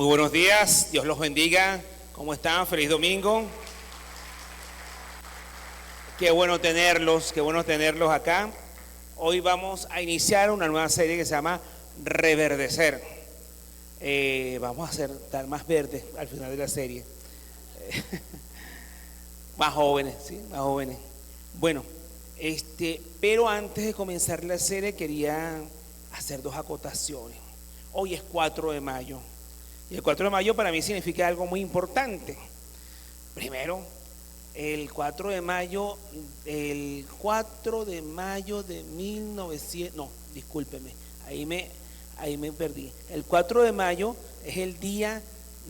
Muy buenos días, Dios los bendiga. ¿Cómo están? Feliz domingo. Qué bueno tenerlos acá. Hoy vamos a iniciar una nueva serie que se llama Reverdecer. Vamos a estar más verdes al final de la serie. Más jóvenes, ¿sí? Más jóvenes. Bueno, pero antes de comenzar la serie quería hacer dos acotaciones. Hoy es 4 de mayo. Y el 4 de mayo para mí significa algo muy importante. Primero, el 4 de mayo de 1900, no, discúlpeme, ahí me perdí. El 4 de mayo es el día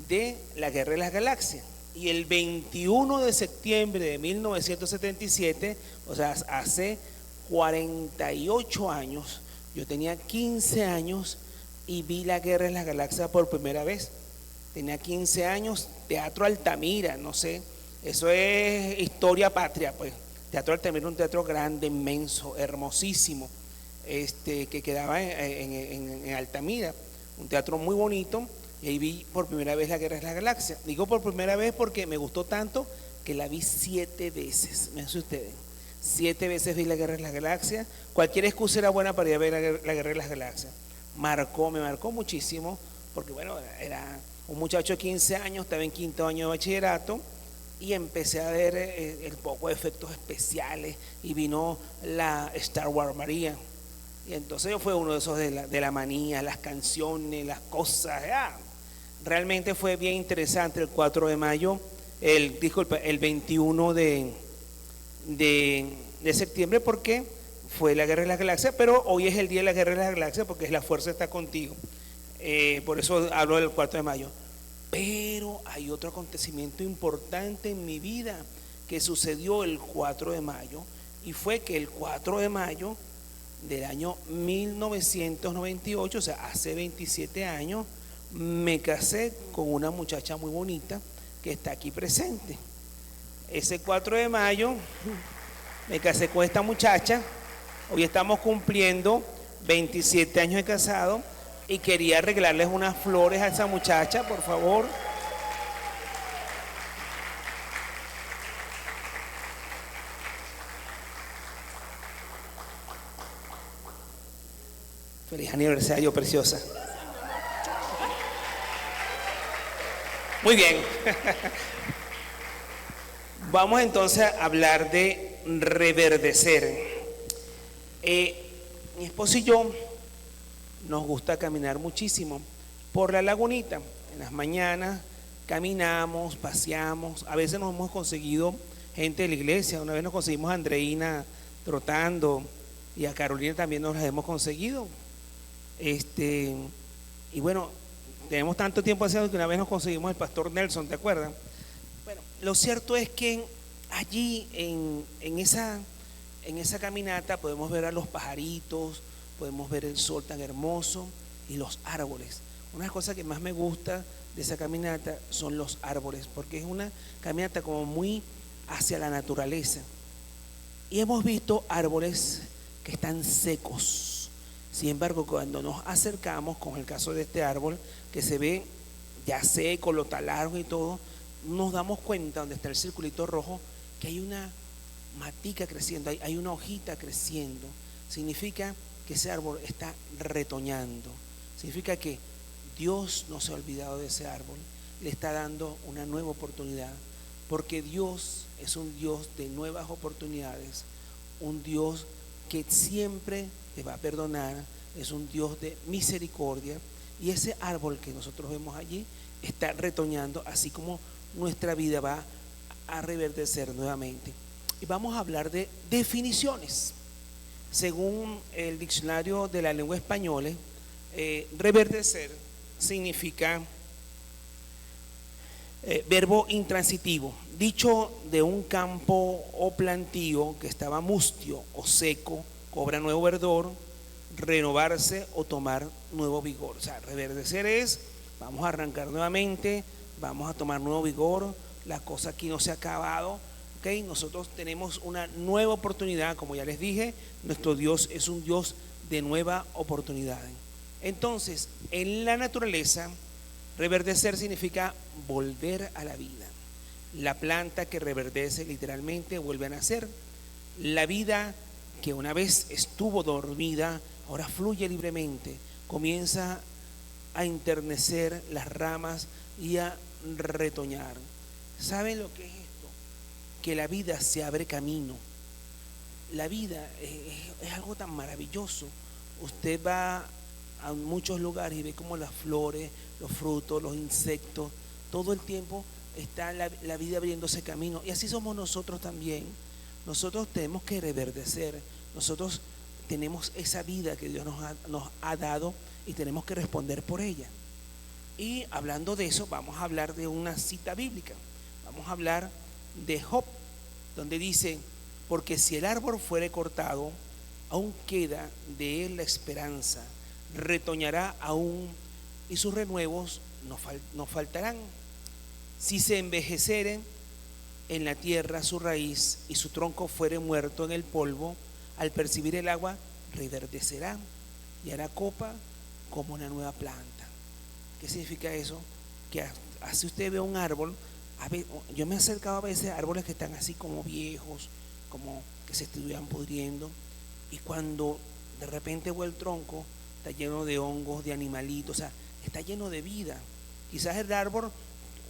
de la Guerra de las Galaxias. Y el 21 de septiembre de 1977, o sea, hace 48 años, yo tenía 15 años y vi la Guerra de las Galaxias por primera vez. Tenía 15 años, Teatro Altamira, no sé, eso es historia patria, pues. Teatro Altamira, un teatro grande, inmenso, hermosísimo, que quedaba en Altamira, un teatro muy bonito, y ahí vi por primera vez la Guerra de las Galaxias. Digo por primera vez porque me gustó tanto que la vi 7 veces, me hace ustedes. 7 veces vi la Guerra de las Galaxias. Cualquier excusa era buena para ir a ver la Guerra de las Galaxias. Me marcó muchísimo, porque bueno, era un muchacho de 15 años, estaba en 5º año de bachillerato, y empecé a ver el poco de efectos especiales, y vino la Star Wars María, y entonces yo fue uno de esos de la manía, las canciones, las cosas, realmente fue bien interesante el 4 de mayo, el 21 de septiembre, porque fue la Guerra de las Galaxias, pero hoy es el día de la Guerra de las Galaxias porque la fuerza está contigo. Por eso hablo del 4 de mayo. Pero hay otro acontecimiento importante en mi vida que sucedió el 4 de mayo, y fue que el 4 de mayo del año 1998, o sea, hace 27 años, me casé con una muchacha muy bonita que está aquí presente. Ese 4 de mayo me casé con esta muchacha. Hoy estamos cumpliendo 27 años de casado y quería arreglarles unas flores a esa muchacha, por favor. Feliz aniversario, preciosa. Muy bien. Vamos entonces a hablar de reverdecer. Mi esposo y yo nos gusta caminar muchísimo por la lagunita. En las mañanas caminamos, paseamos. A veces nos hemos conseguido gente de la iglesia. Una vez nos conseguimos a Andreina trotando, y a Carolina también nos las hemos conseguido. Y bueno, tenemos tanto tiempo haciendo que una vez nos conseguimos el pastor Nelson, ¿te acuerdas? Bueno, lo cierto es que allí en esa caminata podemos ver a los pajaritos, podemos ver el sol tan hermoso y los árboles. Una de las cosas que más me gusta de esa caminata son los árboles, porque es una caminata como muy hacia la naturaleza. Y hemos visto árboles que están secos. Sin embargo, cuando nos acercamos, como el caso de este árbol, que se ve ya seco, lo talaron y todo, nos damos cuenta, donde está el circulito rojo, que hay una matica creciendo, hay una hojita creciendo. Significa que ese árbol está retoñando. Significa que Dios no se ha olvidado de ese árbol, le está dando una nueva oportunidad, porque Dios es un Dios de nuevas oportunidades, un Dios que siempre te va a perdonar, es un Dios de misericordia, y ese árbol que nosotros vemos allí está retoñando, así como nuestra vida va a reverdecer nuevamente. Y vamos a hablar de definiciones. Según el diccionario de la lengua española, reverdecer significa verbo intransitivo, dicho de un campo o plantío que estaba mustio o seco, cobra nuevo verdor, renovarse o tomar nuevo vigor. O sea, reverdecer es, vamos a arrancar nuevamente, vamos a tomar nuevo vigor, la cosa aquí no se ha acabado. ¿Okay? Nosotros tenemos una nueva oportunidad, como ya les dije, nuestro Dios es un Dios de nueva oportunidad. Entonces, en la naturaleza Reverdecer significa volver a la vida. La planta que reverdece literalmente vuelve a nacer. La vida que una vez estuvo dormida ahora fluye libremente, comienza a enternecer las ramas y a retoñar. ¿Saben lo que es esto? Que la vida se abre camino. La vida es algo tan maravilloso. Usted va a muchos lugares y ve como las flores, los frutos, los insectos, todo el tiempo está la vida abriéndose camino. Y así somos nosotros también. Nosotros tenemos que reverdecer. Nosotros tenemos esa vida que Dios nos ha dado y tenemos que responder por ella. Y hablando de eso, vamos a hablar de una cita bíblica. Vamos a hablar de Job, donde dice: porque si el árbol fuere cortado, aún queda de él la esperanza, retoñará aún y sus renuevos no faltarán. Si se envejeceren en la tierra su raíz y su tronco fuere muerto en el polvo, al percibir el agua reverdecerá y hará copa como una nueva planta. ¿Qué significa eso? Que así usted ve un árbol. Yo me he acercado a veces a árboles que están así como viejos, como que se estuvieran pudriendo, y cuando de repente ve el tronco, está lleno de hongos, de animalitos, o sea, está lleno de vida. Quizás el árbol,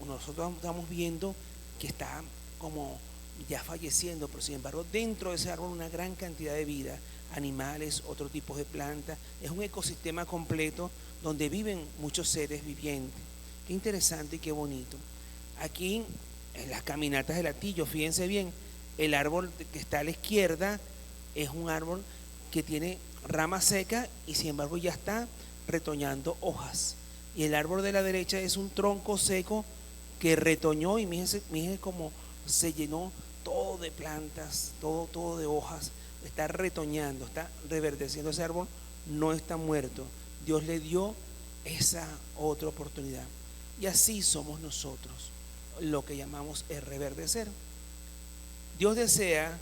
nosotros estamos viendo que está como ya falleciendo, pero sin embargo dentro de ese árbol una gran cantidad de vida, animales, otro tipo de plantas. Es un ecosistema completo donde viven muchos seres vivientes. Qué interesante y qué bonito. Aquí en las caminatas del Hatillo, fíjense bien, el árbol que está a la izquierda es un árbol que tiene ramas secas y sin embargo ya está retoñando hojas. Y el árbol de la derecha es un tronco seco que retoñó, y mírense cómo se llenó todo de plantas, todo de hojas. Está retoñando, está reverdeciendo. Ese árbol no está muerto. Dios le dio esa otra oportunidad. Y así somos nosotros, lo que llamamos el reverdecer. Dios desea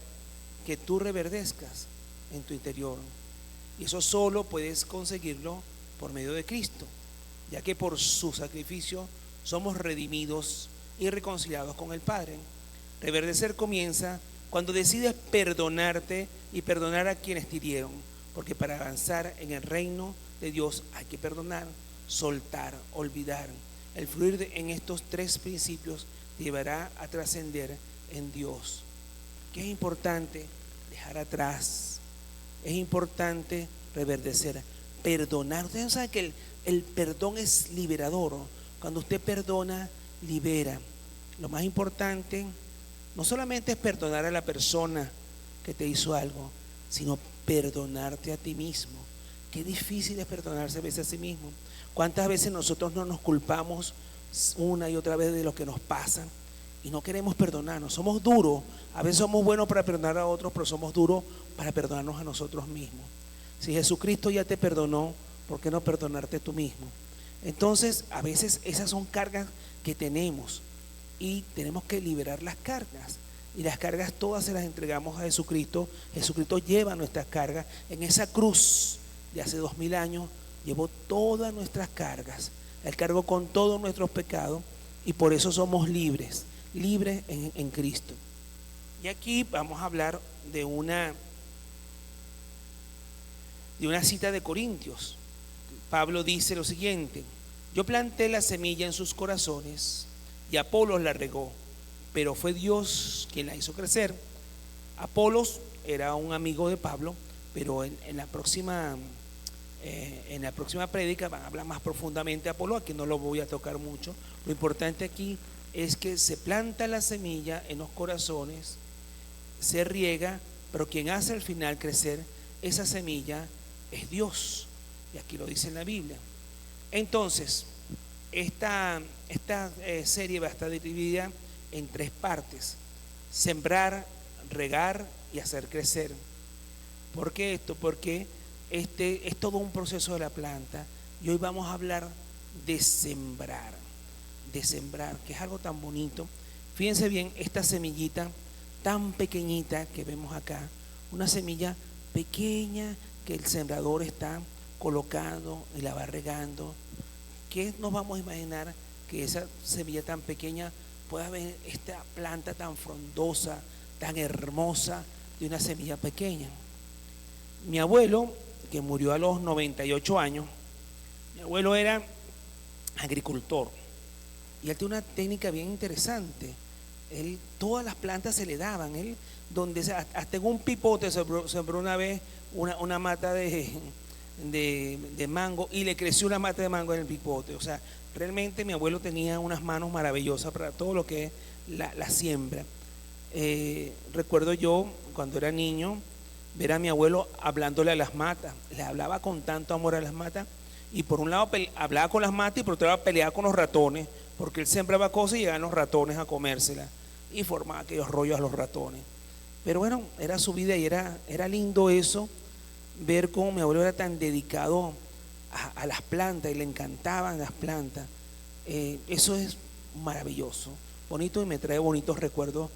que tú reverdezcas en tu interior, y eso solo puedes conseguirlo por medio de Cristo, ya que por su sacrificio somos redimidos y reconciliados con el Padre. Reverdecer comienza cuando decides perdonarte y perdonar a quienes te hirieron, porque para avanzar en el reino de Dios hay que perdonar, soltar, olvidar. El fluir en estos tres principios te llevará a trascender en Dios. Que es importante dejar atrás, es importante reverdecer, perdonar. Ustedes saben que el perdón es liberador. Cuando usted perdona, libera. Lo más importante no solamente es perdonar a la persona que te hizo algo, sino perdonarte a ti mismo. Qué difícil es perdonarse a veces a sí mismo. ¿Cuántas veces nosotros no nos culpamos una y otra vez de lo que nos pasa y no queremos perdonarnos? Somos duros. A veces somos buenos para perdonar a otros, pero somos duros para perdonarnos a nosotros mismos. Si Jesucristo ya te perdonó, ¿por qué no perdonarte tú mismo? Entonces, a veces esas son cargas que tenemos y tenemos que liberar las cargas. Y las cargas todas se las entregamos a Jesucristo. Jesucristo lleva nuestras cargas. En esa cruz de hace 2000 años llevó todas nuestras cargas. Él cargó con todos nuestros pecados y por eso somos libres en Cristo. Y aquí vamos a hablar de una cita de Corintios. Pablo dice lo siguiente: yo planté la semilla en sus corazones y Apolos la regó, pero fue Dios quien la hizo crecer. Apolos era un amigo de Pablo, pero en la próxima prédica van a hablar más profundamente de Apolo. Aquí no lo voy a tocar mucho. Lo importante aquí es que se planta la semilla en los corazones, se riega, pero quien hace al final crecer esa semilla es Dios, y aquí lo dice en la Biblia. Entonces esta serie va a estar dividida en tres partes: sembrar, regar y hacer crecer. ¿Por qué esto? Porque este es todo un proceso de la planta, y hoy vamos a hablar de sembrar, que es algo tan bonito. Fíjense bien, esta semillita tan pequeñita que vemos acá, una semilla pequeña que el sembrador está colocando y la va regando. ¿qué nos vamos a imaginar que esa semilla tan pequeña pueda ver esta planta tan frondosa, tan hermosa de una semilla pequeña? Mi abuelo, que murió a los 98 años, mi abuelo era agricultor y él tiene una técnica bien interesante. Él, todas las plantas se le daban, él hasta en un pipote sembró una vez una mata de mango y le creció una mata de mango en el pipote. O sea, realmente mi abuelo tenía unas manos maravillosas para todo lo que es la siembra. Recuerdo yo cuando era niño ver a mi abuelo hablándole a las matas, le hablaba con tanto amor a las matas, y por un lado hablaba con las matas y por otro lado peleaba con los ratones, porque él sembraba cosas y llegaban los ratones a comérselas y formaba aquellos rollos a los ratones. Pero bueno, era su vida y era lindo eso, ver cómo mi abuelo era tan dedicado a las plantas y le encantaban las plantas. Eso es maravilloso, bonito, y me trae bonitos recuerdos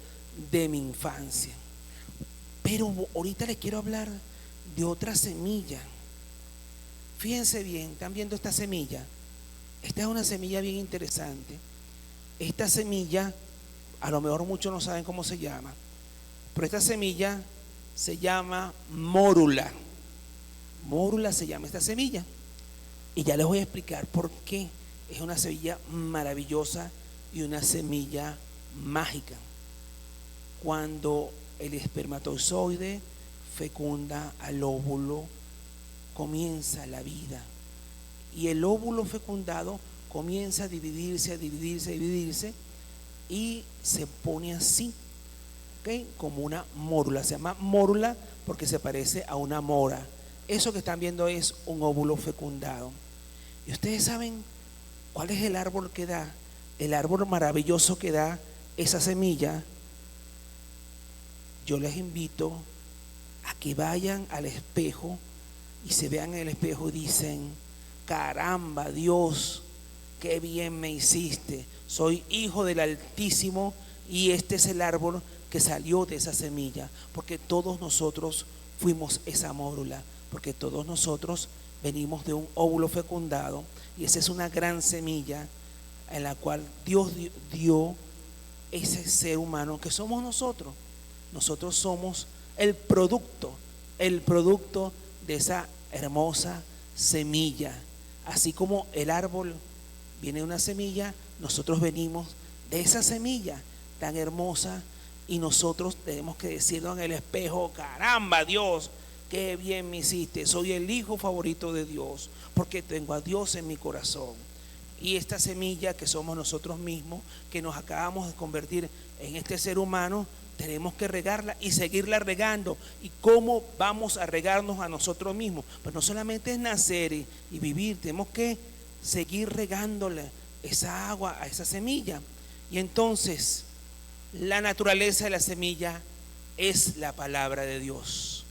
de mi infancia. Pero ahorita les quiero hablar de otra semilla. Fíjense bien, ¿están viendo esta semilla? Esta es una semilla bien interesante. Esta semilla, a lo mejor muchos no saben cómo se llama, pero esta semilla se llama mórula. Mórula se llama esta semilla. Y ya les voy a explicar por qué. Es una semilla maravillosa y una semilla mágica. Cuando el espermatozoide fecunda al óvulo, comienza la vida. Y el óvulo fecundado comienza a dividirse, a dividirse, a dividirse, y se pone así, ¿okay? Como una mórula. Se llama mórula porque se parece a una mora. Eso que están viendo es un óvulo fecundado. Y ustedes saben cuál es el árbol que da, el árbol maravilloso que da esa semilla. Yo les invito a que vayan al espejo y se vean en el espejo y dicen: caramba, Dios, qué bien me hiciste, soy hijo del Altísimo y este es el árbol que salió de esa semilla, porque todos nosotros fuimos esa mórula, porque todos nosotros venimos de un óvulo fecundado, y esa es una gran semilla en la cual Dios dio ese ser humano que somos nosotros. Nosotros somos el producto de esa hermosa semilla. Así como el árbol viene de una semilla, nosotros venimos de esa semilla tan hermosa, y nosotros tenemos que decirnos en el espejo: caramba, Dios, qué bien me hiciste, soy el hijo favorito de Dios, porque tengo a Dios en mi corazón. Y esta semilla que somos nosotros mismos, que nos acabamos de convertir en este ser humano, tenemos que regarla y seguirla regando. ¿Y cómo vamos a regarnos a nosotros mismos? Pues no solamente es nacer y vivir, tenemos que seguir regándole esa agua a esa semilla. Y entonces la naturaleza de la semilla es la palabra de Dios.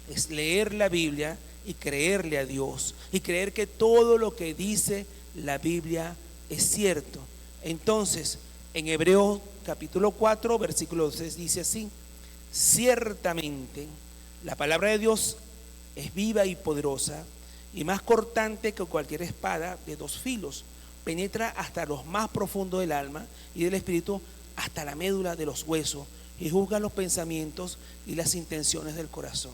Es leer la Biblia y creerle a Dios, y creer que todo lo que dice la Biblia es cierto. Entonces, en Hebreos capítulo 4, versículo 6 dice así: ciertamente la palabra de Dios es viva y poderosa, y más cortante que cualquier espada de dos filos, penetra hasta los más profundos del alma y del espíritu, hasta la médula de los huesos, y juzga los pensamientos y las intenciones del corazón.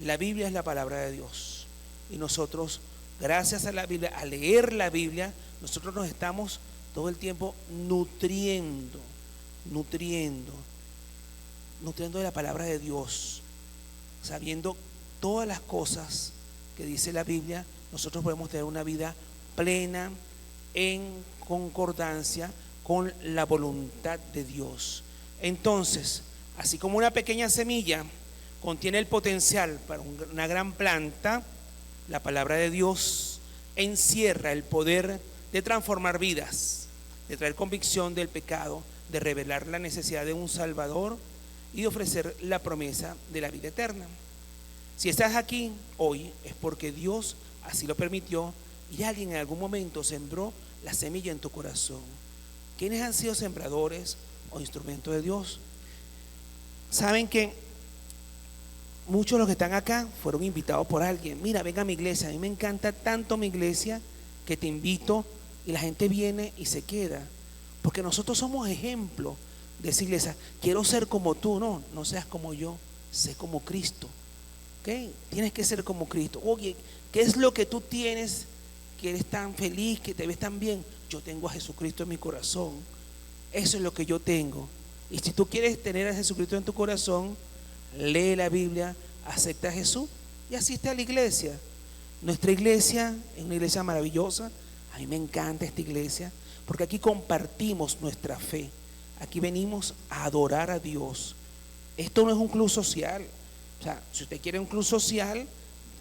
La Biblia es la palabra de Dios, y nosotros, gracias a la Biblia, a leer la Biblia, nosotros nos estamos todo el tiempo nutriendo de la palabra de Dios, sabiendo todas las cosas que dice la Biblia. Nosotros podemos tener una vida plena en concordancia con la voluntad de Dios. Entonces, así como una pequeña semilla contiene el potencial para una gran planta, la palabra de Dios encierra el poder de transformar vidas, de traer convicción del pecado, de revelar la necesidad de un Salvador y de ofrecer la promesa de la vida eterna. Si estás aquí hoy es porque Dios así lo permitió, y alguien en algún momento sembró la semilla en tu corazón. ¿Quiénes han sido sembradores o instrumentos de Dios? Saben que muchos de los que están acá fueron invitados por alguien. Mira, venga a mi iglesia. A mí me encanta tanto mi iglesia que te invito y la gente viene y se queda, porque nosotros somos ejemplo de esa iglesia. Quiero ser como tú, no seas como yo, sé como Cristo. ¿Okay? Tienes que ser como Cristo. Oye, ¿qué es lo que tú tienes que eres tan feliz, que te ves tan bien? Yo tengo a Jesucristo en mi corazón. Eso es lo que yo tengo. Y si tú quieres tener a Jesucristo en tu corazón, lee la Biblia, acepta a Jesús y asiste a la iglesia. Nuestra iglesia es una iglesia maravillosa. A mí me encanta esta iglesia porque aquí compartimos nuestra fe. Aquí venimos a adorar a Dios. Esto no es un club social. O sea, si usted quiere un club social,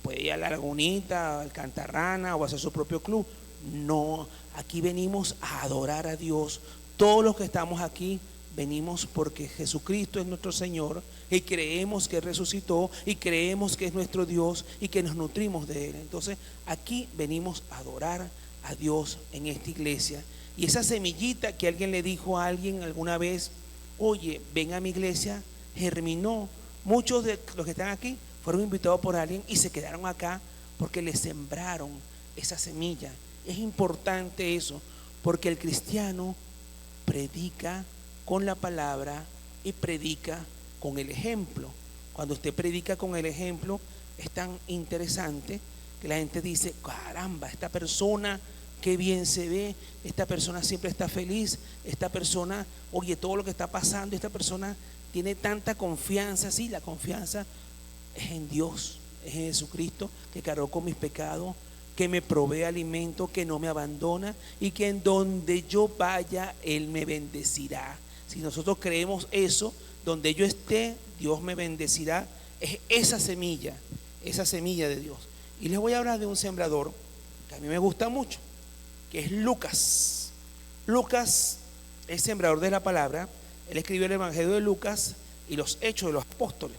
puede ir a la Lagunita, al Cantarrana o hacer su propio club. No, aquí venimos a adorar a Dios. Todos los que estamos aquí venimos porque Jesucristo es nuestro Señor y creemos que resucitó y creemos que es nuestro Dios y que nos nutrimos de Él. Entonces aquí venimos a adorar a Dios en esta iglesia. Y esa semillita que alguien le dijo a alguien alguna vez, oye, ven a mi iglesia, germinó. Muchos de los que están aquí fueron invitados por alguien y se quedaron acá porque les sembraron esa semilla. Es importante eso, porque el cristiano predica con la palabra y predica con el ejemplo. Cuando usted predica con el ejemplo, es tan interesante que la gente dice, caramba, esta persona qué bien se ve, esta persona siempre está feliz, esta persona, oye, todo lo que está pasando, esta persona tiene tanta confianza. Sí, la confianza es en Dios, es en Jesucristo, que cargó con mis pecados, que me provee alimento, que no me abandona y que en donde yo vaya, Él me bendecirá. Si nosotros creemos eso, donde yo esté, Dios me bendecirá. Es esa semilla de Dios. Y les voy a hablar de un sembrador que a mí me gusta mucho, que es Lucas. Lucas es sembrador de la palabra. Él escribió el Evangelio de Lucas y los Hechos de los Apóstoles.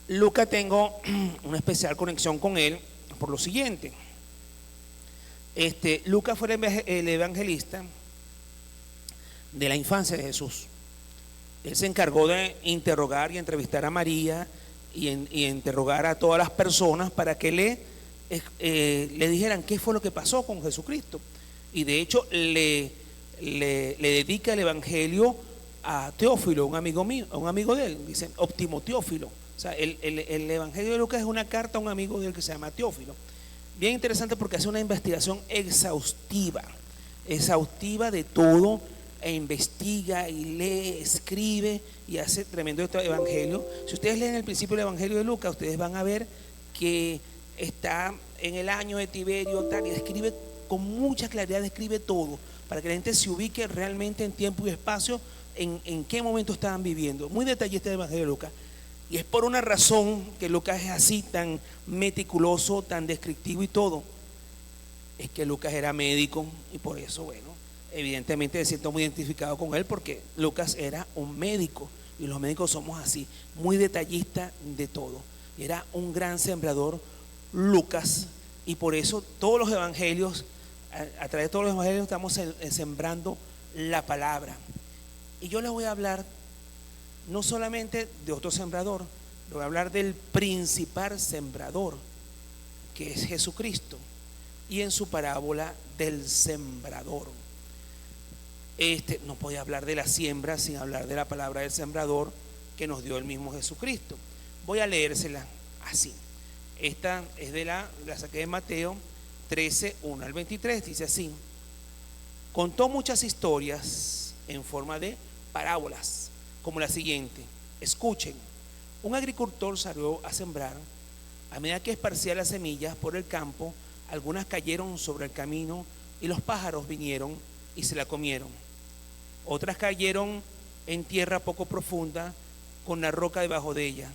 Lucas, tengo una especial conexión con él por lo siguiente. Lucas fue el evangelista de la infancia de Jesús. Él se encargó de interrogar y entrevistar a María y interrogar a todas las personas para que le dijeran qué fue lo que pasó con Jesucristo. Y de hecho le dedica el evangelio a Teófilo, un amigo mío, a un amigo de él, dicen óptimo Teófilo. O sea, el evangelio de Lucas es una carta a un amigo de él que se llama Teófilo. Bien interesante porque hace una investigación exhaustiva de todo, e investiga y lee, escribe y hace tremendo este evangelio. Si ustedes leen el principio del evangelio de Lucas, ustedes van a ver que está en el año de Tiberio, tal, y escribe con mucha claridad, describe todo para que la gente se ubique realmente en tiempo y espacio, en qué momento estaban viviendo. Muy detallista el evangelio de Lucas. Y es por una razón que Lucas es así, tan meticuloso, tan descriptivo y todo. Es que Lucas era médico y por eso, bueno, evidentemente me siento muy identificado con él porque Lucas era un médico y los médicos somos así, muy detallistas de todo. Era un gran sembrador Lucas y por eso todos los evangelios, a través de todos los evangelios estamos sembrando la palabra. Y yo les voy a hablar no solamente de otro sembrador, le voy a hablar del principal sembrador, que es Jesucristo, y en su parábola del sembrador. No podía hablar de la siembra sin hablar de la palabra del sembrador que nos dio el mismo Jesucristo. Voy a leérsela así. Esta es la saqué de Mateo 13, 1 al 23, dice así: contó muchas historias en forma de parábolas, como la siguiente. Escuchen, un agricultor salió a sembrar. A medida que esparcía las semillas por el campo, algunas cayeron sobre el camino y los pájaros vinieron y se la comieron. Otras cayeron en tierra poco profunda, con la roca debajo de ella.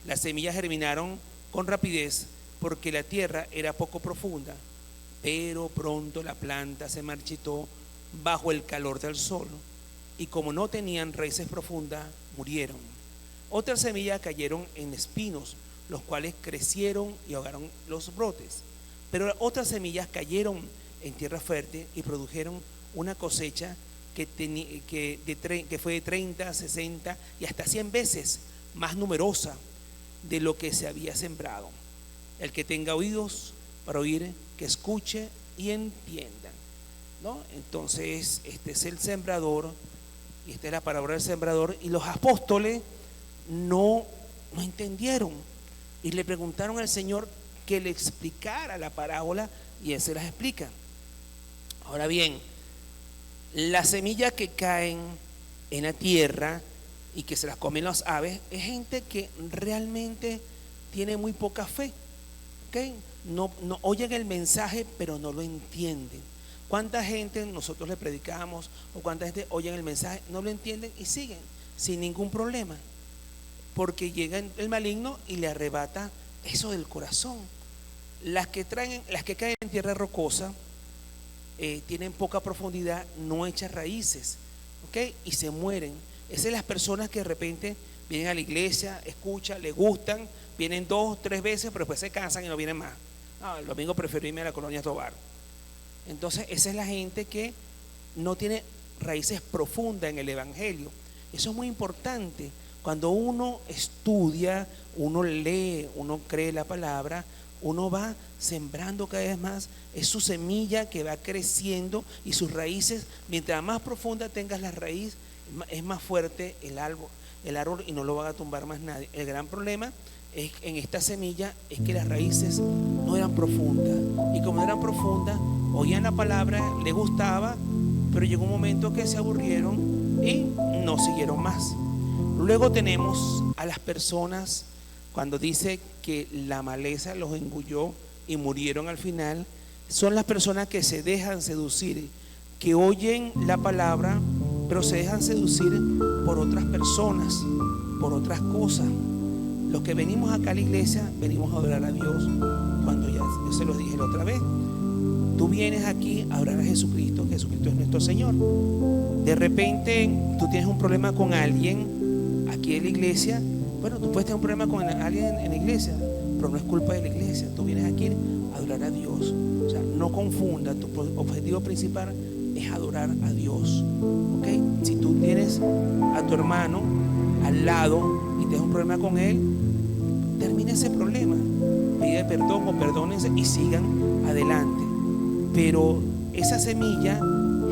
Las semillas germinaron con rapidez porque la tierra era poco profunda, pero pronto la planta se marchitó bajo el calor del sol y como no tenían raíces profundas, murieron. Otras semillas cayeron en espinos, los cuales crecieron y ahogaron los brotes. Pero otras semillas cayeron en tierra fértil y produjeron una cosecha que fue de 30, 60 y hasta 100 veces más numerosa de lo que se había sembrado. El que tenga oídos para oír, que escuche y entiendan, ¿no? Entonces, este es el sembrador, y esta es la parábola del sembrador, y los apóstoles no entendieron y le preguntaron al Señor que le explicara la parábola, y Él se las explica. Ahora bien, las semillas que caen en la tierra y que se las comen las aves es gente que realmente tiene muy poca fe, ¿ok? No oyen el mensaje, pero no lo entienden. ¿Cuánta gente nosotros le predicamos o cuánta gente oyen el mensaje, no lo entienden y siguen sin ningún problema? Porque llega el maligno y le arrebata eso del corazón. Las que caen en tierra rocosa tienen poca profundidad, no echan raíces, ¿ok? Y se mueren. Esas son las personas que de repente vienen a la iglesia, escuchan, les gustan, vienen 2, 3 veces, pero después se cansan y no vienen más. El domingo prefiero irme a la Colonia Tovar. Entonces esa es la gente que no tiene raíces profundas en el Evangelio. Eso es muy importante. Cuando uno estudia, uno lee, uno cree la palabra, uno va sembrando cada vez más. Es su semilla que va creciendo y sus raíces, mientras más profunda tengas la raíz, es más fuerte el árbol y no lo va a tumbar más nadie. El gran problema es en esta semilla es que las raíces no eran profundas, y como no eran profundas, oían la palabra, les gustaba, pero llegó un momento que se aburrieron y no siguieron más. Luego tenemos a las personas, cuando dice que la maleza los engulló y murieron al final, son las personas que se dejan seducir, que oyen la palabra, pero se dejan seducir por otras personas, por otras cosas. Los que venimos acá a la iglesia, venimos a adorar a Dios. Cuando ya yo se los dije la otra vez, tú vienes aquí a adorar a Jesucristo, Jesucristo es nuestro Señor. De repente tú tienes un problema con alguien aquí en la iglesia. Bueno, tú puedes tener un problema con alguien en la iglesia, pero no es culpa de la iglesia. Tú vienes aquí a adorar a Dios. O sea, no confunda, tu objetivo principal es adorar a Dios, ¿ok? Si tú tienes a tu hermano al lado y tienes un problema con él, termina ese problema, pide perdón o perdónense y sigan adelante. Pero esa semilla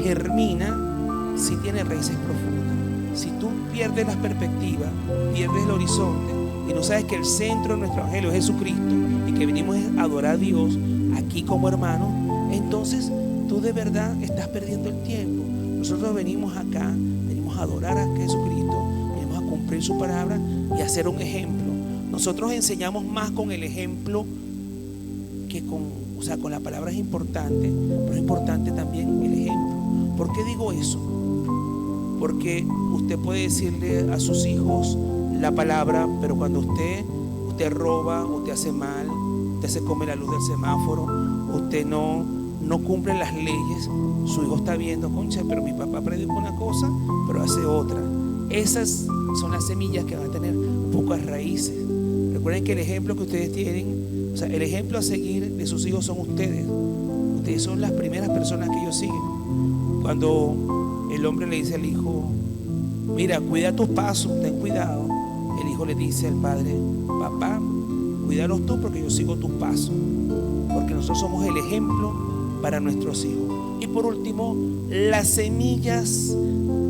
germina si tiene raíces profundas. Si tú pierdes la perspectiva, pierdes el horizonte y no sabes que el centro de nuestro evangelio es Jesucristo y que venimos a adorar a Dios aquí como hermanos, entonces tú de verdad estás perdiendo el tiempo. Nosotros venimos acá, venimos a adorar a Jesucristo, venimos a cumplir su palabra y a ser un ejemplo. Nosotros enseñamos más con el ejemplo que con la palabra es importante, pero es importante también el ejemplo. ¿Por qué digo eso? Porque usted puede decirle a sus hijos la palabra, pero cuando usted roba, usted hace mal, usted se come la luz del semáforo, usted no cumple las leyes, su hijo está viendo, concha, pero mi papá predica una cosa, pero hace otra. Esas son las semillas que van a tener pocas raíces. Recuerden que el ejemplo que ustedes tienen, o sea, el ejemplo a seguir de sus hijos son ustedes. Ustedes son las primeras personas que ellos siguen. Cuando el hombre le dice al hijo, mira, cuida tus pasos, ten cuidado, el hijo le dice al padre, papá, cuídalos tú porque yo sigo tus pasos, porque nosotros somos el ejemplo para nuestros hijos. Y por último, las semillas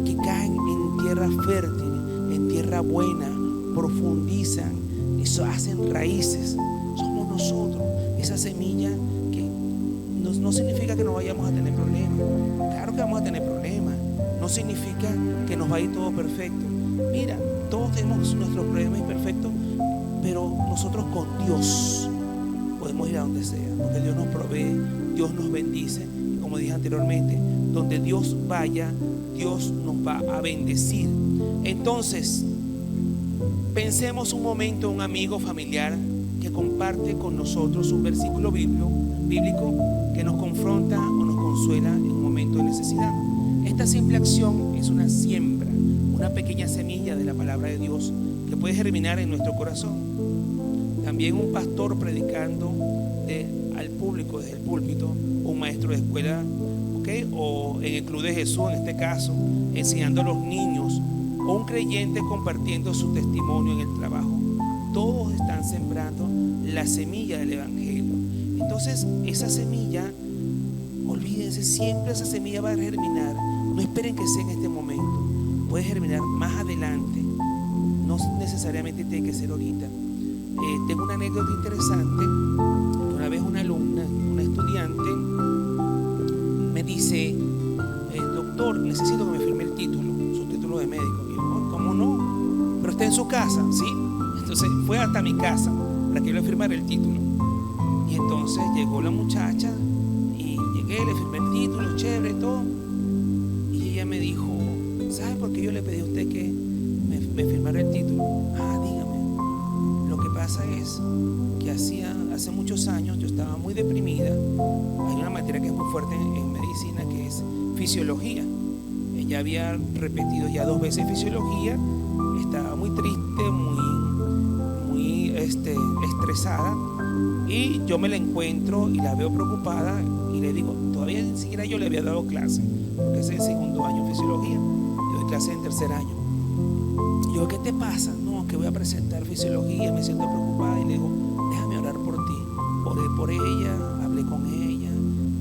que caen en tierra fértil, en tierra buena, profundizan, eso hacen raíces. Somos nosotros, esa semilla que no significa que no vayamos a tener problemas. Claro que vamos a tener problemas. No significa que nos va a ir todo perfecto. Mira, todos tenemos nuestros problemas imperfectos, pero nosotros con Dios podemos ir a donde sea, porque Dios nos provee, Dios nos bendice, y como dije anteriormente, donde Dios vaya, Dios nos va a bendecir. Entonces, pensemos un momento un amigo familiar que comparte con nosotros un versículo bíblico que nos confronta o nos consuela en un momento de necesidad. Esta simple acción es una siembra, una pequeña semilla de la palabra de Dios que puede germinar en nuestro corazón. También un pastor predicando al público desde el púlpito, un maestro de escuela, o en el Club de Jesús en este caso, enseñando a los niños, o un creyente compartiendo su testimonio en el trabajo. Todos están sembrando la semilla del evangelio. Entonces esa semilla olvídense, siempre esa semilla va a germinar. No esperen que sea en este momento, puede germinar más adelante, no necesariamente tiene que ser ahorita. Tengo una anécdota interesante, que una vez una alumna, una estudiante, me dice, doctor, necesito que me firme el título, su título de médico. Y yo, "Oh, ¿cómo no? Pero está en su casa", ¿sí? Entonces fue hasta mi casa para que yo le firmara el título. Y entonces llegó la muchacha y llegué, le firmé el título, chévere, todo. Y ella me dijo, ¿sabe por qué yo le pedí a usted que me firmara el título? Ah, dígame. Lo que pasa es que hace muchos años yo estaba muy deprimida. Hay una materia que es muy fuerte en medicina, que es fisiología. Ella había repetido ya 2 veces fisiología, estaba muy triste, muy estresada, y yo me la encuentro y la veo preocupada y le digo, todavía ni siquiera yo le había dado clase, porque es el segundo año en fisiología, yo doy clase en tercer año. Yo, ¿qué te pasa? No, que voy a presentar fisiología, me siento preocupada. Y le digo, déjame orar por ti. Oré por ella, hablé con ella,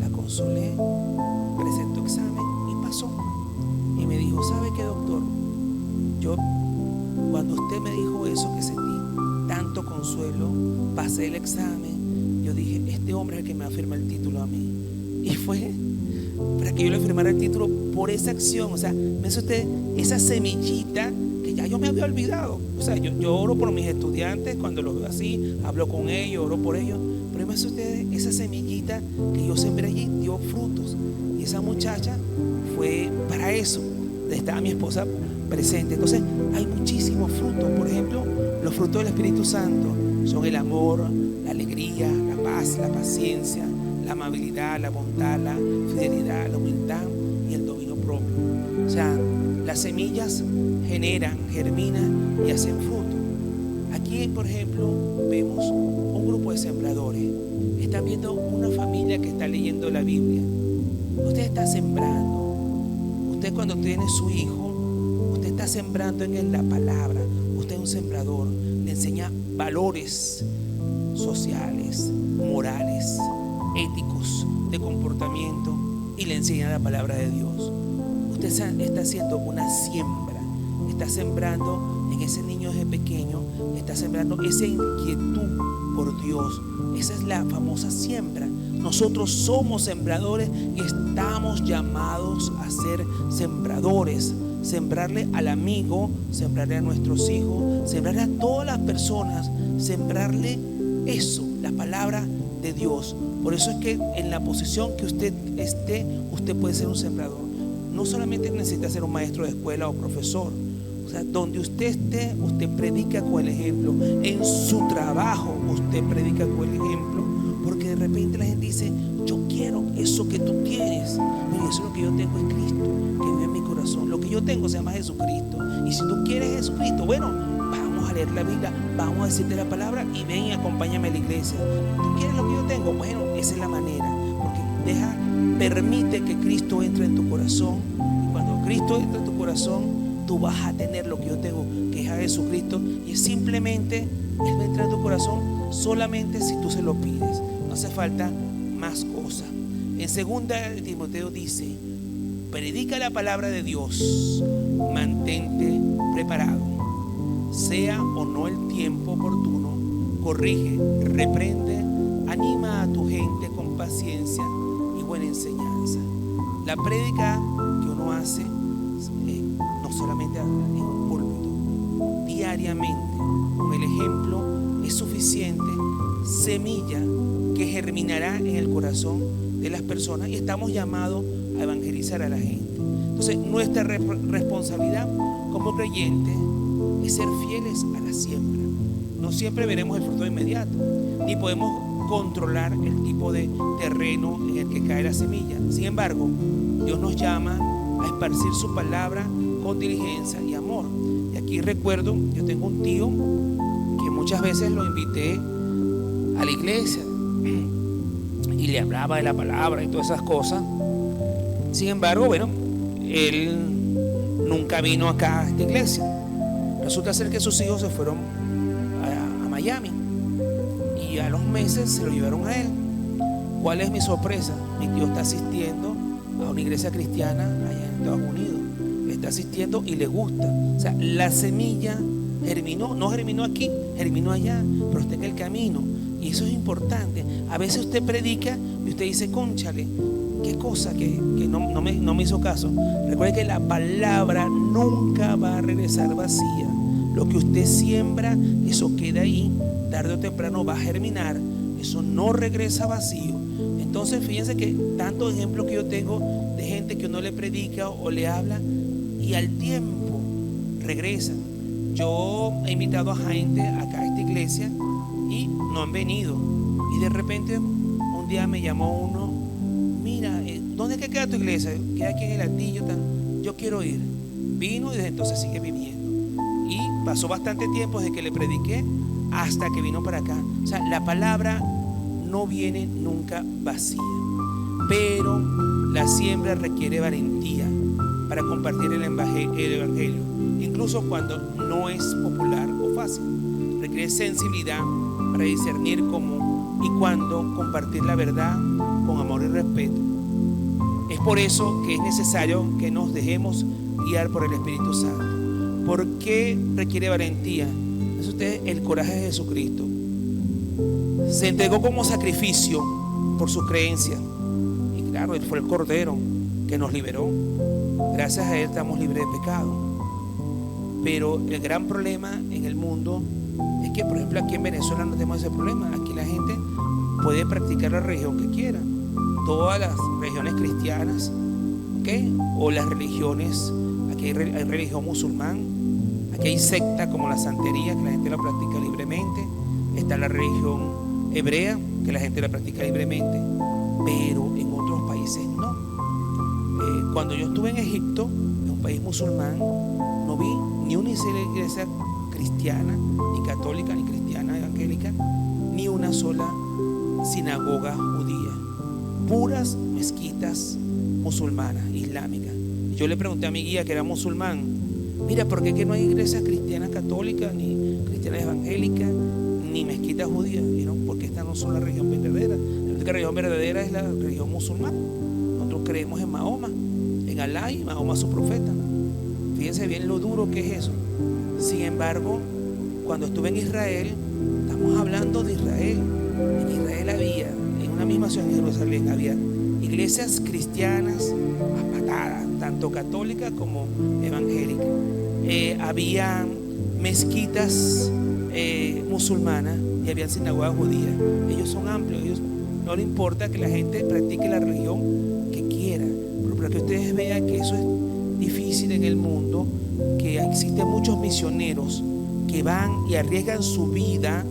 la consolé, presentó examen y pasó. Y me dijo, ¿sabe qué, doctor? Yo, cuando usted me dijo eso, que sentí tanto consuelo, pasé el examen, yo dije, este hombre es el que me va a firmar el título a mí. Y fue para que yo le firmara el título por esa acción. O sea, me hace usted esa semillita que ya yo me había olvidado. O sea, yo oro por mis estudiantes, cuando los veo así, hablo con ellos, oro por ellos, pero me hace usted esa semillita que yo sembré allí, dio frutos. Y esa muchacha fue para eso, estaba mi esposa presente. Entonces hay muchísimos frutos. Por ejemplo, los frutos del Espíritu Santo son el amor, la alegría, la paz, la paciencia, la amabilidad, la bondad, la fidelidad, la humildad y el dominio propio. O sea, las semillas generan, germinan y hacen fruto. Aquí, por ejemplo, vemos un grupo de sembradores. Están viendo una familia que está leyendo la Biblia. Usted está sembrando. Usted, cuando tiene su hijo, usted está sembrando en él la palabra. Usted es un sembrador. Le enseña valores sociales, morales, éticos, de comportamiento, y le enseña la palabra de Dios. Usted está haciendo una siembra, está sembrando en ese niño desde pequeño, está sembrando esa inquietud por Dios. Esa es la famosa siembra. Nosotros somos sembradores y estamos llamados a ser sembradores. Sembrarle al amigo, sembrarle a nuestros hijos, sembrarle a todas las personas, sembrarle eso, la palabra de Dios. Por eso es que en la posición que usted esté, usted puede ser un sembrador. No solamente necesita ser un maestro de escuela o profesor. O sea, donde usted esté, usted predica con el ejemplo. En su trabajo, usted predica con el ejemplo. Porque de repente la gente dice, yo quiero eso que tú tienes. Y eso es lo que yo tengo, es Cristo, que vive en mi corazón. Lo que yo tengo se llama Jesucristo. Y si tú quieres Jesucristo, bueno, vamos a leer la Biblia, vamos a decirte la palabra y ven y acompáñame a la iglesia. ¿Tú quieres lo que yo tengo? Bueno, esa es la manera. Porque permite que Cristo entre en tu corazón. Y cuando Cristo entra en tu corazón, tú vas a tener lo que yo tengo, que es a Jesucristo. Y es simplemente, Él va a entrar en tu corazón solamente si tú se lo pides. No hace falta más cosas. En 2 Timoteo dice, predica la palabra de Dios, mantente preparado, sea o no el tiempo oportuno, corrige, reprende, anima a tu gente con paciencia y buena enseñanza. La prédica que uno hace, no solamente en un púlpito, diariamente, con el ejemplo, es suficiente semilla que germinará en el corazón de las personas, y estamos llamados a evangelizar a la gente. Entonces, nuestra responsabilidad como creyentes es ser fieles a la siembra. No siempre veremos el fruto inmediato, ni podemos controlar el tipo de terreno en el que cae la semilla. Sin embargo, Dios nos llama a esparcir su palabra con diligencia y amor. Y aquí recuerdo, yo tengo un tío que muchas veces lo invité a la iglesia y le hablaba de la palabra y todas esas cosas. Sin embargo, bueno, él nunca vino acá a esta iglesia. Resulta ser que sus hijos se fueron a Miami y a los meses se lo llevaron a él. ¿Cuál es mi sorpresa? Mi tío está asistiendo a una iglesia cristiana allá en Estados Unidos. Está asistiendo y le gusta. O sea, la semilla germinó, no germinó aquí, germinó allá, pero está en el camino. Y eso es importante. A veces usted predica y usted dice, cónchale, qué cosa que no me hizo caso. Recuerde que la palabra nunca va a regresar vacía. Lo que usted siembra, eso queda ahí, tarde o temprano va a germinar. Eso no regresa vacío. Entonces fíjense que tantos ejemplos que yo tengo de gente que uno le predica o le habla y al tiempo regresan. Yo he invitado a gente acá a esta iglesia y no han venido. Y de repente un día me llamó uno, mira, ¿dónde es que queda tu iglesia? Queda aquí en el Altillo, yo quiero ir. Vino y desde entonces sigue viviendo. Y pasó bastante tiempo desde que le prediqué hasta que vino para acá. O sea, la palabra no viene nunca vacía, pero la siembra requiere valentía para compartir el evangelio, incluso cuando no es popular o fácil. Requiere sensibilidad para discernir cómo y cuándo compartir la verdad con amor y respeto. Es por eso que es necesario que nos dejemos guiar por el Espíritu Santo. ¿Por qué requiere valentía? Es usted el coraje de Jesucristo. Se entregó como sacrificio por sus creencias. Y claro, Él fue el Cordero que nos liberó. Gracias a Él estamos libres de pecado. Pero el gran problema en el mundo es que, por ejemplo, aquí en Venezuela no tenemos ese problema. Aquí la gente puede practicar la religión que quiera. Todas las religiones cristianas, ¿okay? O las religiones, aquí hay religión musulmán, aquí hay secta como la santería, que la gente la practica libremente. Está la religión hebrea, que la gente la practica libremente, pero en otros países no. Cuando yo estuve en Egipto, en un país musulmán, no vi ni una iglesia cristiana, ni católica, ni cristiana, evangélica, ni una sola sinagoga judía. Puras mezquitas musulmanas, islámicas. Y yo le pregunté a mi guía, que era musulmán, mira, ¿por qué que no hay iglesias cristianas católicas, ni cristianas evangélicas, ni mezquitas judías? Y no, porque estas no son la religión verdadera. La religión verdadera es la religión musulmana. Nosotros creemos en Mahoma, en Alá, y Mahoma su profeta. Fíjense bien lo duro que es eso. Sin embargo, cuando estuve en Israel, estamos hablando de Israel. En Israel había, en una misma ciudad en Jerusalén, había iglesias cristianas a patadas, tanto católicas como evangélicas. Había mezquitas musulmanas y había sinagogas judías. Ellos son amplios, ellos no les importa que la gente practique la religión que quiera, pero para que ustedes vean que eso es difícil en el mundo, que existen muchos misioneros que van y arriesgan su vida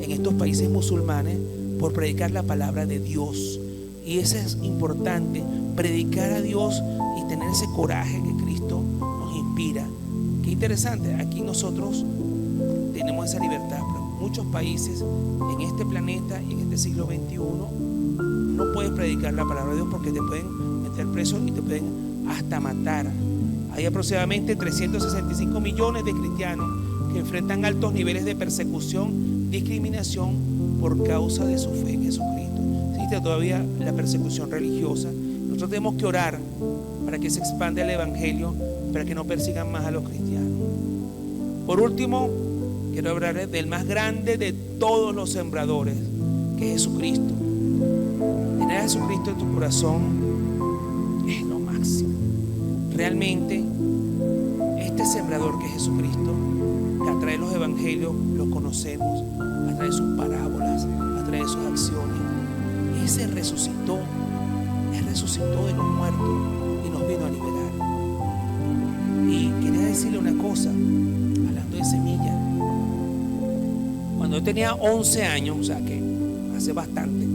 en estos países musulmanes por predicar la palabra de Dios. Y eso es importante, predicar a Dios y tener ese coraje que Cristo nos inspira. Qué interesante, aquí nosotros tenemos esa libertad, pero en muchos países en este planeta y en este siglo XXI no puedes predicar la palabra de Dios porque te pueden meter preso y te pueden hasta matar. Hay aproximadamente 365 millones de cristianos que enfrentan altos niveles de persecución, discriminación por causa de su fe en Jesucristo. Existe todavía la persecución religiosa. Nosotros tenemos que orar para que se expanda el evangelio, para que no persigan más a los cristianos. Por último, quiero hablar del más grande de todos los sembradores, que es Jesucristo. Tener a Jesucristo en tu corazón es lo máximo. Realmente, este sembrador que es Jesucristo, que a través de los evangelios lo conocemos, a través de sus parábolas, a través de sus acciones, ese resucitó de los muertos y nos vino a liberar. Y quería decirle una cosa, hablando de semilla. Cuando yo tenía 11 años, o sea que hace bastante,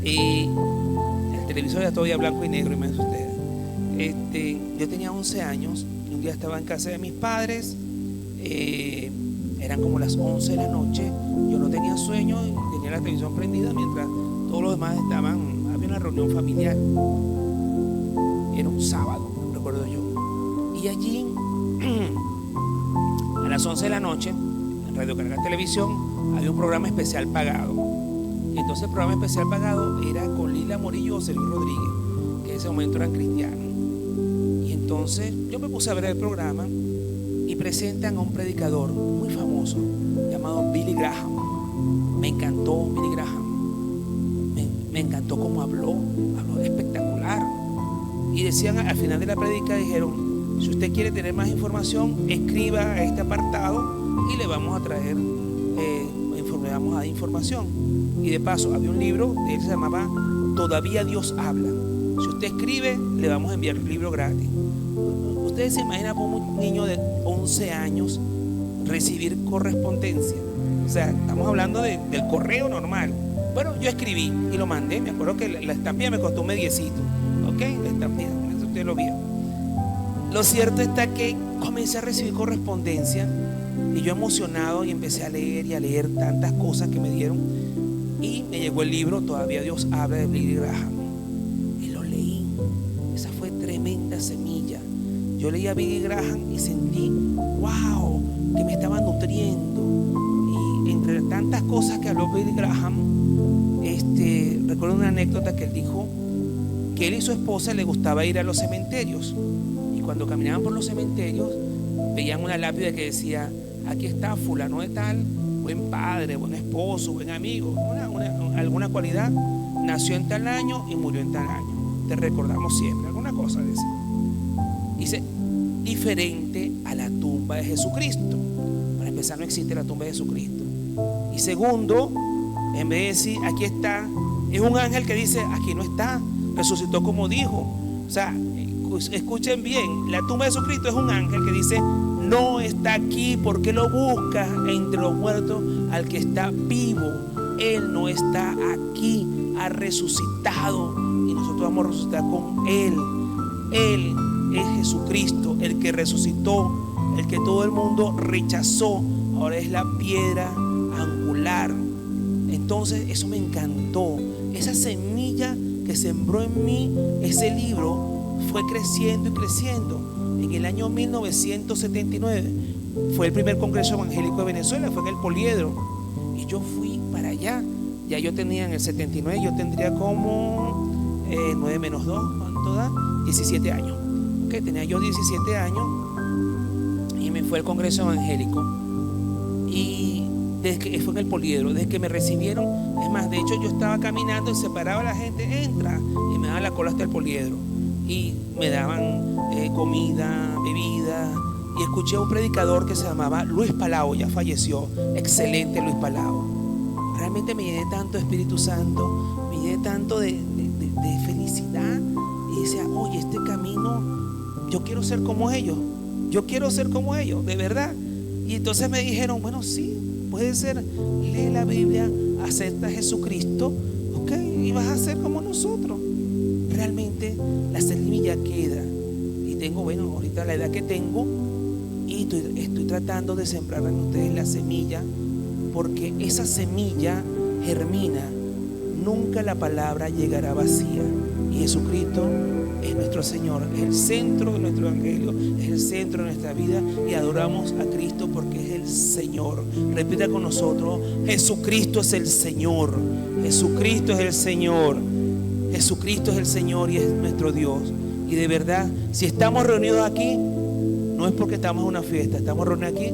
el televisor ya todavía blanco y negro, imagínense ustedes. Yo tenía 11 años y un día estaba en casa de mis padres, eran como las 11 de la noche, yo no tenía sueño, tenía la televisión prendida mientras todos los demás había una reunión familiar. Era un sábado, recuerdo yo. Y allí, a las 11 de la noche, en Radio Caracas Televisión, había un programa especial pagado. Entonces el programa especial pagado era con Lila Morillo o Sergio Rodríguez, que en ese momento eran cristianos. Y entonces yo me puse a ver el programa y presentan a un predicador muy famoso llamado Billy Graham. Me encantó Billy Graham. Me encantó cómo habló espectacular. Y decían al final de la predica, dijeron: si usted quiere tener más información, escriba a este apartado y le vamos a traer, le vamos a dar información. Y de paso había un libro de él, se llamaba Todavía Dios Habla. Si usted escribe, le vamos a enviar el libro gratis. Ustedes se imaginan como un niño de 11 años recibir correspondencia. O sea, estamos hablando del correo normal. Bueno, yo escribí y lo mandé. Me acuerdo que la estampilla me costó un mediecito. ¿Ok? La estampilla, eso usted lo vio. Lo cierto está que comencé a recibir correspondencia y yo emocionado y empecé a leer tantas cosas que me dieron, y me llegó el libro Todavía Dios Habla de Billy Graham y lo leí. Esa fue tremenda semilla. Yo leí a Billy Graham y sentí, wow, que me estaba nutriendo. Y entre tantas cosas que habló Billy Graham, recuerdo una anécdota que él dijo que él y su esposa le gustaba ir a los cementerios, y cuando caminaban por los cementerios veían una lápida que decía: aquí está fulano de tal, buen padre, buen esposo, buen amigo, alguna cualidad, nació en tal año y murió en tal año, te recordamos siempre, alguna cosa de eso. Dice: diferente a la tumba de Jesucristo. Para empezar, no existe la tumba de Jesucristo. Y segundo, en vez de decir aquí está, es un ángel que dice aquí no está, resucitó como dijo. O sea, escuchen bien, la tumba de Jesucristo es un ángel que dice no está aquí, ¿por qué lo buscas entre los muertos al que está vivo? Él no está aquí, ha resucitado y nosotros vamos a resucitar con Él. Él es Jesucristo, el que resucitó, el que todo el mundo rechazó, ahora es la piedra angular. Entonces eso me encantó. Esa semilla que sembró en mí ese libro fue creciendo y creciendo. En el año 1979 fue el primer congreso evangélico de Venezuela, fue en el Poliedro, y yo fui para allá. Ya yo tenía en el 79, yo tendría como 9 menos 2, ¿cuánto da? 17 años. Okay, tenía yo 17 años y me fue al congreso evangélico, y desde que fue en el Poliedro, desde que me recibieron, es más, de hecho yo estaba caminando y se paraba la gente, entra, y me daban la cola hasta el Poliedro y me daban comida, bebida, y escuché a un predicador que se llamaba Luis Palau, ya falleció, excelente Luis Palau. Realmente me llené tanto de Espíritu Santo, me llené tanto de felicidad, y decía: oye, este camino, yo quiero ser como ellos, de verdad. Y entonces me dijeron: bueno, sí, puede ser, lee la Biblia, acepta a Jesucristo, ok, y vas a ser como nosotros. Realmente la semilla queda, y tengo, bueno, ahorita la edad que tengo, y estoy tratando de sembrar en ustedes la semilla, porque esa semilla germina. Nunca la palabra llegará vacía, y Jesucristo es nuestro Señor, es el centro de nuestro evangelio, es el centro de nuestra vida, y adoramos a Cristo porque es el Señor. Repita con nosotros: Jesucristo es el Señor, Jesucristo es el Señor, Jesucristo es el Señor y es nuestro Dios. Y de verdad, si estamos reunidos aquí, no es porque estamos en una fiesta, estamos reunidos aquí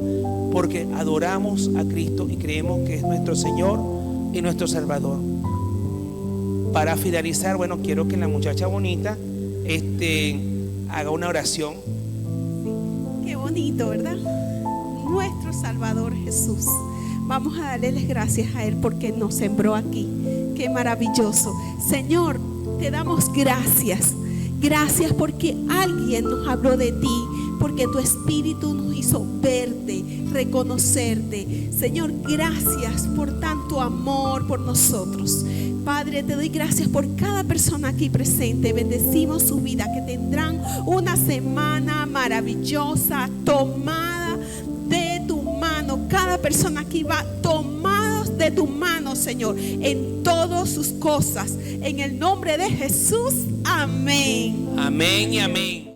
porque adoramos a Cristo y creemos que es nuestro Señor y nuestro Salvador. Para finalizar, bueno, quiero que la muchacha bonita haga una oración. Qué bonito, ¿verdad? Nuestro Salvador Jesús. Vamos a darle las gracias a Él porque nos sembró aquí. Qué maravilloso. Señor, te damos gracias. Gracias porque alguien nos habló de ti, porque tu Espíritu nos hizo verte, reconocerte. Señor, gracias por tanto amor por nosotros. Padre, te doy gracias por cada persona aquí presente. Bendecimos su vida, que tendrán una semana maravillosa, tomada de tu mano. Cada persona aquí va tomados de tu mano, Señor, en todas sus cosas. En el nombre de Jesús, amén. Amén y amén.